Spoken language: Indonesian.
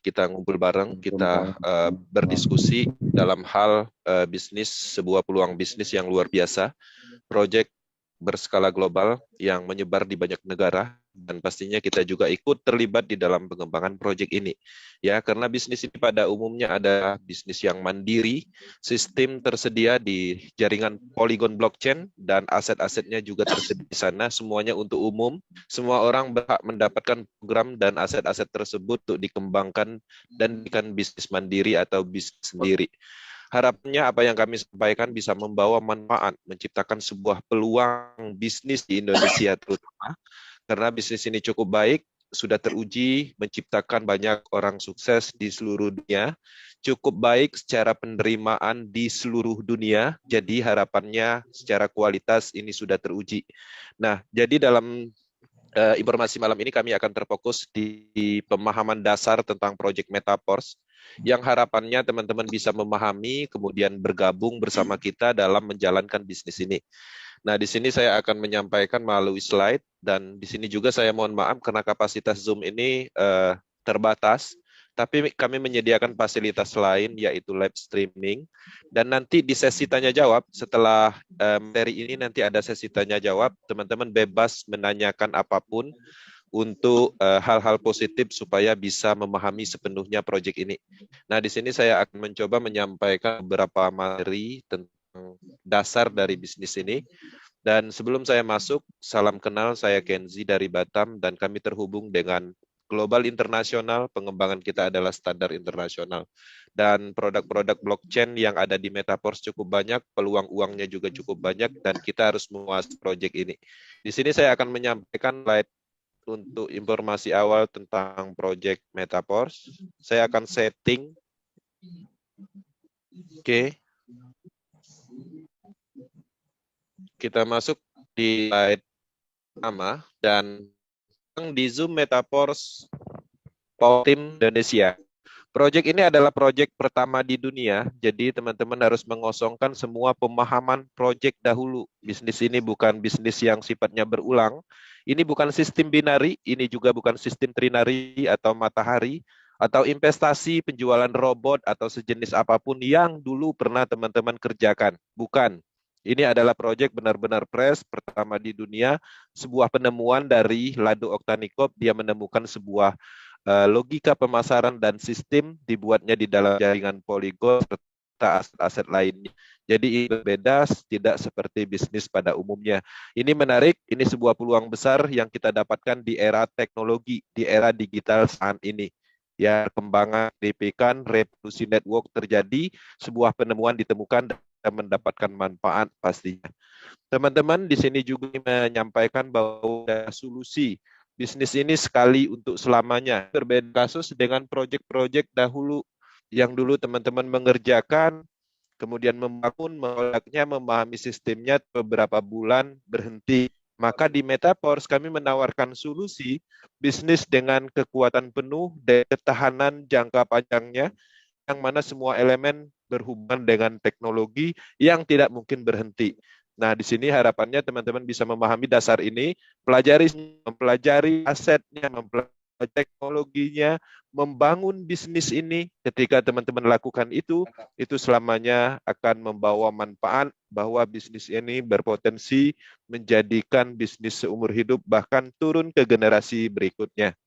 kita ngumpul bareng, kita berdiskusi dalam hal bisnis, sebuah peluang bisnis yang luar biasa, proyek berskala global yang menyebar di banyak negara, dan pastinya kita juga ikut terlibat di dalam pengembangan proyek ini. Ya, karena bisnis ini pada umumnya ada bisnis yang mandiri, sistem tersedia di jaringan Polygon blockchain dan aset-asetnya juga tersedia di sana, semuanya untuk umum. Semua orang berhak mendapatkan program dan aset-aset tersebut untuk dikembangkan dan dijadikan bisnis mandiri atau bisnis sendiri. Harapannya apa yang kami sampaikan bisa membawa manfaat, menciptakan sebuah peluang bisnis di Indonesia terutama, karena bisnis ini cukup baik, sudah teruji, menciptakan banyak orang sukses di seluruh dunia, cukup baik secara penerimaan di seluruh dunia, jadi harapannya secara kualitas ini sudah teruji. Nah, jadi dalam informasi malam ini kami akan terfokus di pemahaman dasar tentang proyek Metaverse, yang harapannya teman-teman bisa memahami, kemudian bergabung bersama kita dalam menjalankan bisnis ini. Nah, di sini saya akan menyampaikan melalui slide, dan di sini juga saya mohon maaf karena kapasitas Zoom ini terbatas, tapi kami menyediakan fasilitas lain yaitu live streaming, dan nanti di sesi tanya jawab setelah materi ini nanti ada sesi tanya jawab, teman-teman bebas menanyakan apapun untuk hal-hal positif supaya bisa memahami sepenuhnya proyek ini. Nah, di sini saya akan mencoba menyampaikan beberapa materi tentang dasar dari bisnis ini. Dan sebelum saya masuk, salam kenal, saya Kenzi dari Batam, dan kami terhubung dengan global internasional, pengembangan kita adalah standar internasional. Dan produk-produk blockchain yang ada di Metaverse cukup banyak, peluang uangnya juga cukup banyak, dan kita harus menguasai proyek ini. Di sini saya akan menyampaikan slide untuk informasi awal tentang proyek Metaverse. Saya akan setting. Oke. Kita masuk di slide pertama, dan di Zoom Metaverse Power Team Indonesia. Proyek ini adalah proyek pertama di dunia, jadi teman-teman harus mengosongkan semua pemahaman proyek dahulu. Bisnis ini bukan bisnis yang sifatnya berulang, ini bukan sistem binari, ini juga bukan sistem trinari atau matahari, atau investasi penjualan robot atau sejenis apapun yang dulu pernah teman-teman kerjakan. Bukan. Ini adalah proyek benar-benar fresh, pertama di dunia, sebuah penemuan dari Lado Oktanikov. Dia menemukan sebuah logika pemasaran dan sistem dibuatnya di dalam jaringan Polygon serta aset-aset lainnya. Jadi ini berbeda, tidak seperti bisnis pada umumnya. Ini menarik, ini sebuah peluang besar yang kita dapatkan di era teknologi, di era digital saat ini. Ya, perkembangan signifikan, revolusi network terjadi, sebuah penemuan ditemukan dan mendapatkan manfaat pastinya. Teman-teman di sini juga menyampaikan bahwa ada solusi. Bisnis ini sekali untuk selamanya. Berbeda kasus dengan proyek-proyek dahulu yang dulu teman-teman mengerjakan, kemudian membangun, menolaknya, memahami sistemnya beberapa bulan, berhenti. Maka di Metaverse kami menawarkan solusi bisnis dengan kekuatan penuh dan ketahanan jangka panjangnya, yang mana semua elemen berhubungan dengan teknologi yang tidak mungkin berhenti. Nah, di sini harapannya teman-teman bisa memahami dasar ini, mempelajari asetnya, mempelajari teknologinya, membangun bisnis ini. Ketika teman-teman lakukan itu selamanya akan membawa manfaat, bahwa bisnis ini berpotensi menjadikan bisnis seumur hidup, bahkan turun ke generasi berikutnya.